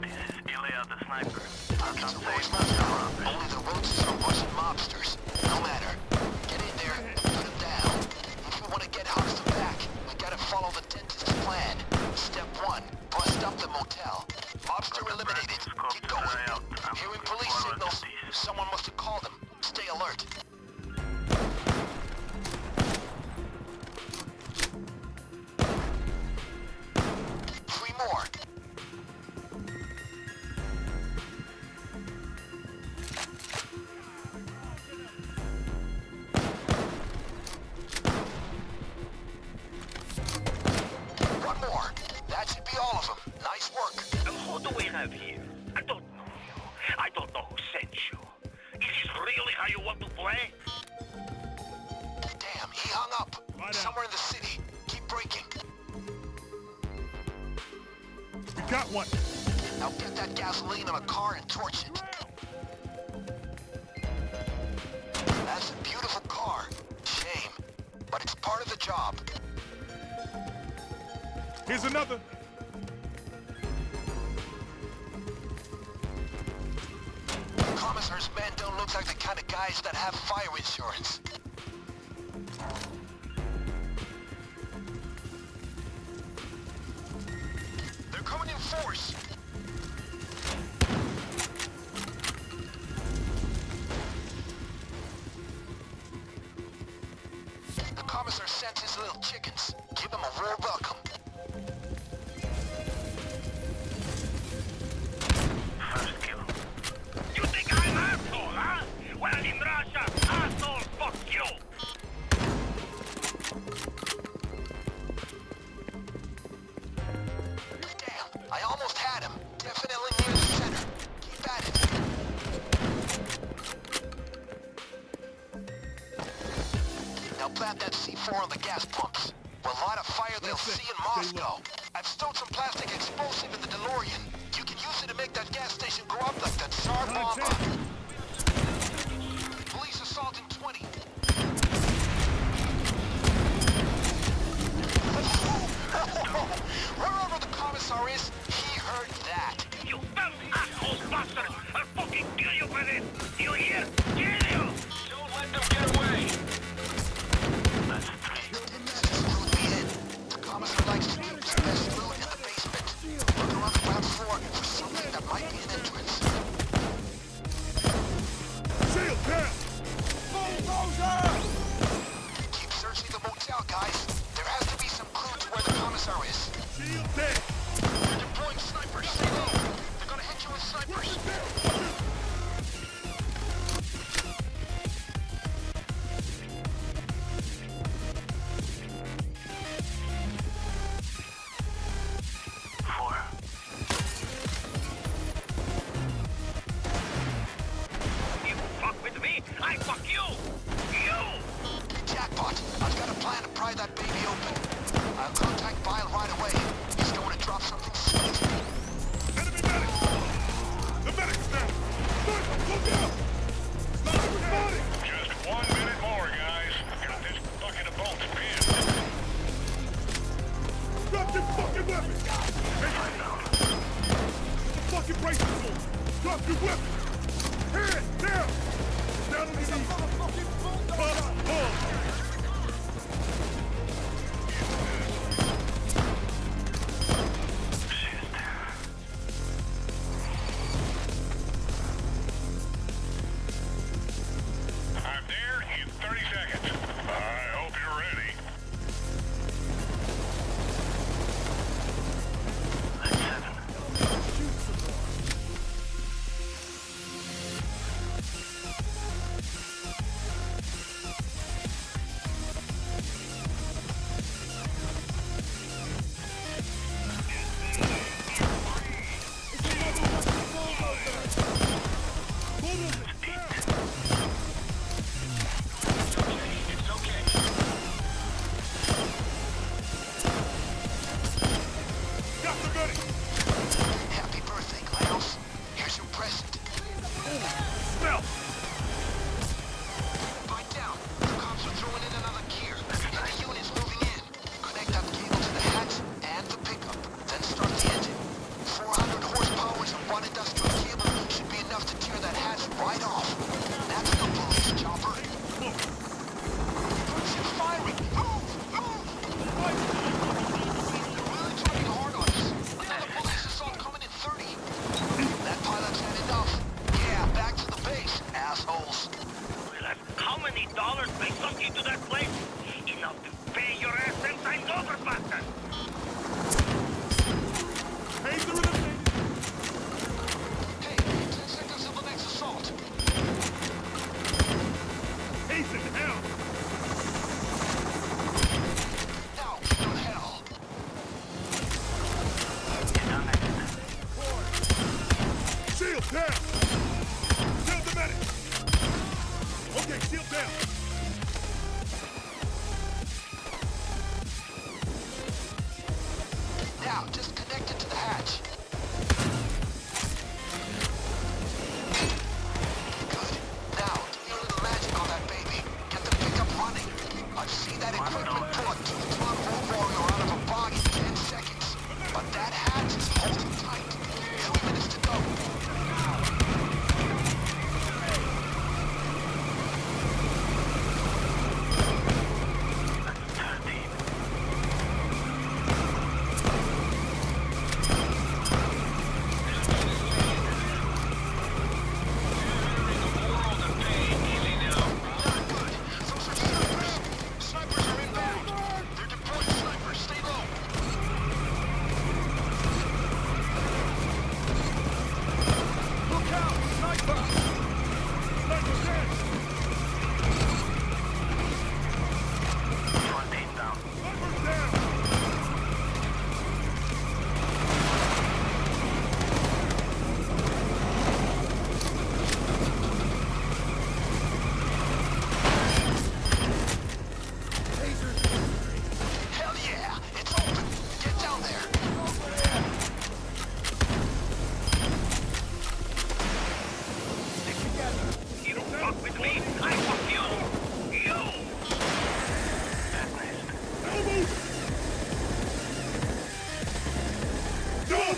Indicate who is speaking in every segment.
Speaker 1: This is Ilya the sniper.
Speaker 2: It's a Rosemonster. Only the roaches are Russian mobsters. No matter. Get in there and put them down. If we want to get Hoxton back, we gotta follow the dentist's plan. Step 1, bust up the motel. Mobster eliminated. Keep going. Hearing police signals. Someone must have called them. Stay alert. Three more. One more. That should be all of them. Nice work.
Speaker 3: Who do we have here? I don't know you. I don't know who sent you. Is this really how you want to play?
Speaker 2: Damn, he hung up. Somewhere in the city. Keep breaking.
Speaker 4: We got one.
Speaker 2: Now get that gasoline on a car and torch it. That's a beautiful car. Shame. But it's part of the job.
Speaker 4: Here's another.
Speaker 2: Commissar's men don't look like the kind of guys that have fire insurance. They're coming in force. The commissar sent his little chickens. Give them a warm welcome.
Speaker 1: First kill.
Speaker 3: You think I'm asshole, huh? Well, in Russia, asshole, fuck you!
Speaker 2: Damn, I almost had him. Definitely near the center. Keep at it. Now plant that C4 on the gas pumps. We'll light a fire they'll see in Moscow. I've stowed some plastic explosive in the DeLorean. You can use it to make that gas station go up like that Tsar Bomba. Police assault in 20. Wherever the commissar is, he heard that.
Speaker 3: You dumb asshole bastard! I'll fucking kill you for this! You hear? Kill you! Don't let them get away!
Speaker 1: That's three.
Speaker 2: Loot me in. The commissar likes to keep the best loot in the basement. Look around the ground floor for something that might be an entrance.
Speaker 4: Shield down.
Speaker 2: Keep searching the motel, guys. There has to be some clue to where the commissar is.
Speaker 4: Shield dead.
Speaker 2: They're deploying snipers. Stay low. They're gonna hit you with snipers.
Speaker 1: Four.
Speaker 3: You fuck with me, I fuck you! You!
Speaker 2: Jackpot. I've got a plan to pry that baby open. I'll contact Bile right away. He's going to drop something sweet.
Speaker 4: Enemy medic. The medic's down. Look out. Sniper spotted.
Speaker 5: Just 1 minute more, guys. Got this bucket of bolts pinned.
Speaker 4: Drop your fucking weapon. The fucking bracelet full. Drop your weapon. Here, down. Down on the knees.
Speaker 5: I'm there in 30 seconds. I hope you're ready.
Speaker 1: That's seven.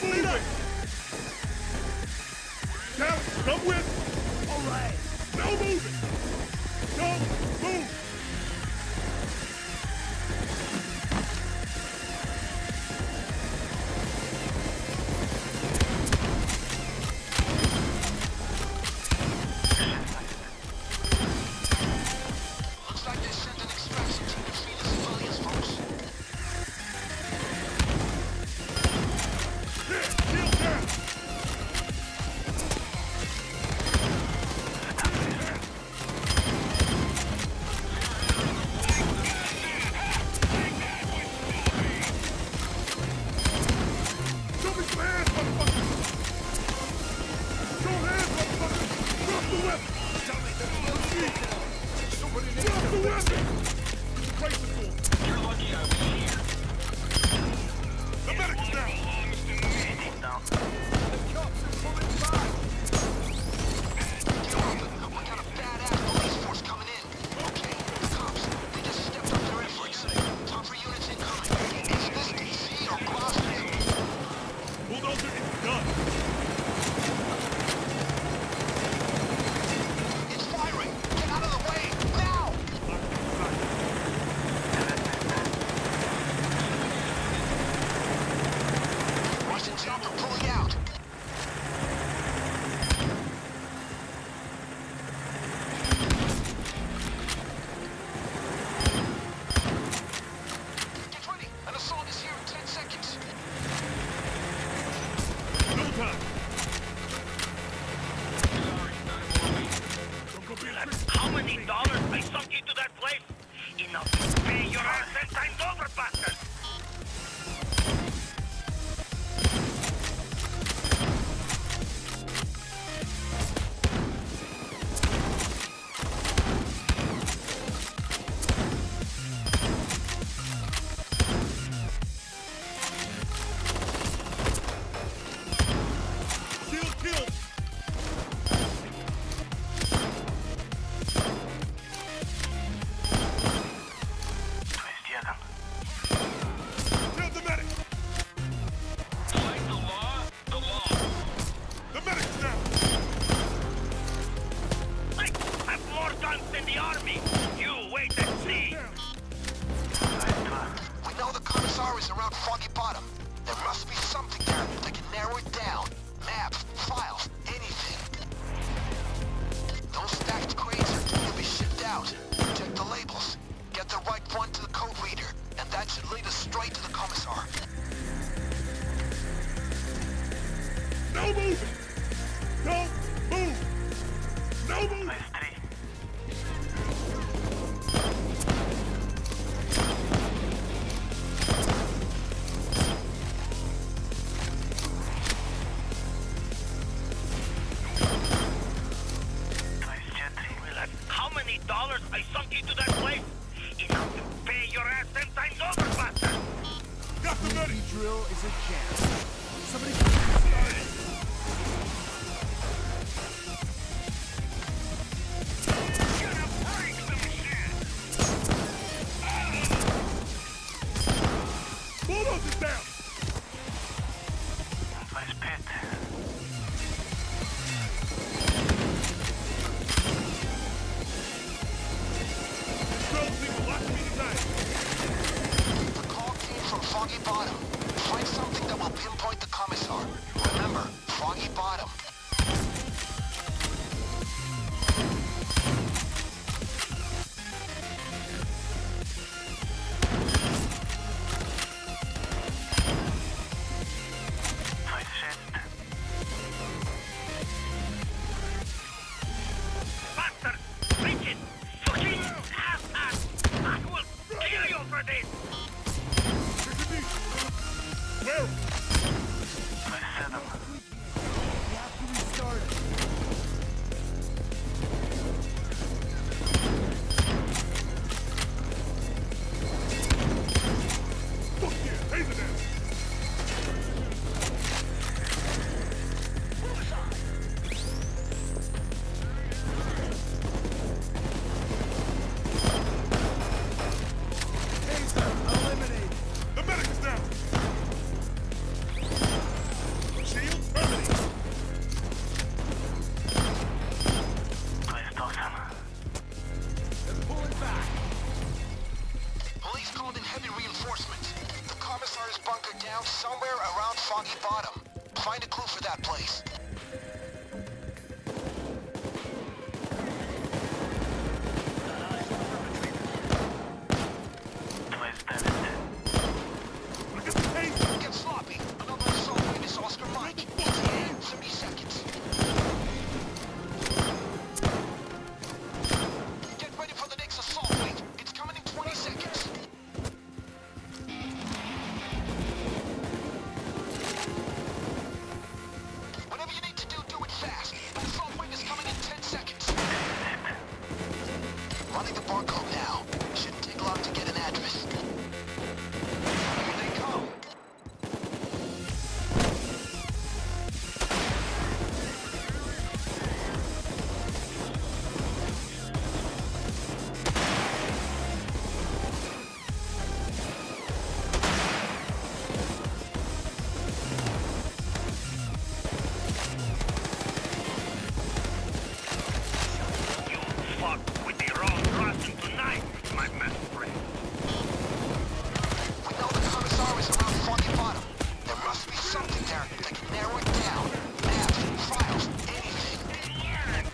Speaker 4: moving! Dallas, come with me! All right. No moving! Don't move!
Speaker 2: Looks like they sent an extraction team to free the civilians, folks.
Speaker 4: Here, kneel down! Show me some hands, motherfucker! Show hands, motherfucker! Drop the weapon! Drop the weapon! Brace the door.
Speaker 3: You're lucky I was here.
Speaker 4: The medic's down!
Speaker 1: He's down.
Speaker 2: We got a badass police force coming in. Okay, the cops, they just stepped up their efforts. Tougher units incoming. Is this DC or Boston?
Speaker 4: Bulldozer, it's done!
Speaker 2: It's firing! Get out of the way! Now! Russian chopper pulling out. Get ready! An assault is here in 10 seconds.
Speaker 4: No time! Don't go be a trick.
Speaker 3: How many dollars I sunk into that place? Enough to pay your ass 10 times over, bastard!
Speaker 4: Shield killed!
Speaker 1: Christian.
Speaker 4: Tell the medic!
Speaker 3: Fight the law, the law.
Speaker 4: The medic's down!
Speaker 3: I have more guns than the army. You wait and see.
Speaker 4: Down!
Speaker 2: We know the commissar is around Foggy Bottom. There must be something there that can narrow it down. Maps, files, anything. Those stacked crates are due to be shipped out. Check the labels. Get the right one to the code reader, and that should lead us straight to the commissar.
Speaker 4: No moving! Don't move! No moving!
Speaker 1: Phase 3. Phase 3.
Speaker 3: How many dollars I sunk into that place? Enough to pay your ass 10 times over, bastard!
Speaker 4: Got the medic!
Speaker 6: Drill is a chance. Somebody get me started.
Speaker 3: Gonna break some shit!
Speaker 4: Bulldozer's down!
Speaker 1: Phase pit.
Speaker 4: Control team will watch me tonight!
Speaker 2: The call came from Foggy Bottom. Find something that will pinpoint the commissar. Remember, Foggy Bottom.
Speaker 1: Phase shift.
Speaker 3: Bastard! Bitch it! Fucking ass! I will kill you for this!
Speaker 4: Take it easy! Where?
Speaker 1: Phase 7.
Speaker 2: Foggy Bottom. Find a clue for that place.
Speaker 1: Twist that is dead.
Speaker 4: I got the taser.
Speaker 2: Get sloppy. Another assault wing is Oscar Mike. ETA, 30 seconds. Get ready for the next assault wing. It's coming in 20 seconds. Whatever you need to do it fast. The assault wing is coming in 10 seconds. Running the barcode now. Shouldn't take long to get an address. Here they come.
Speaker 3: You fuck with the wrong person tonight, my best friend.
Speaker 2: We know the commissar is around Foggy Bottom. There must be something there that can narrow it down. Maps, files, anything.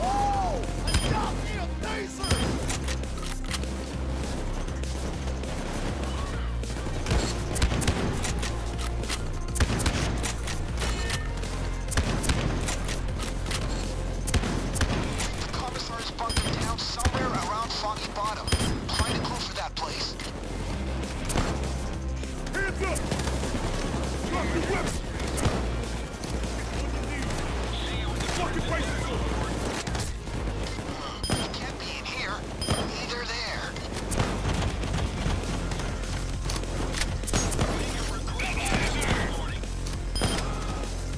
Speaker 4: Oh! I got me a taser!
Speaker 2: The commissar is bunkered down somewhere around Foggy Bottom. Find a clue for that place.
Speaker 4: Hands up! Drop your weapon! On your knees. Fucking bicycle!
Speaker 2: He can't be in here. Either there.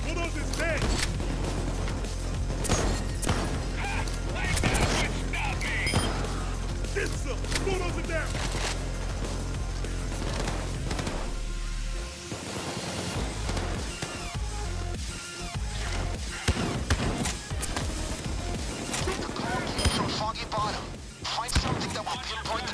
Speaker 4: Bulldoze is dead! Get some! Bulldoze it down!
Speaker 2: The call came from Foggy Bottom. Find something that will pinpoint the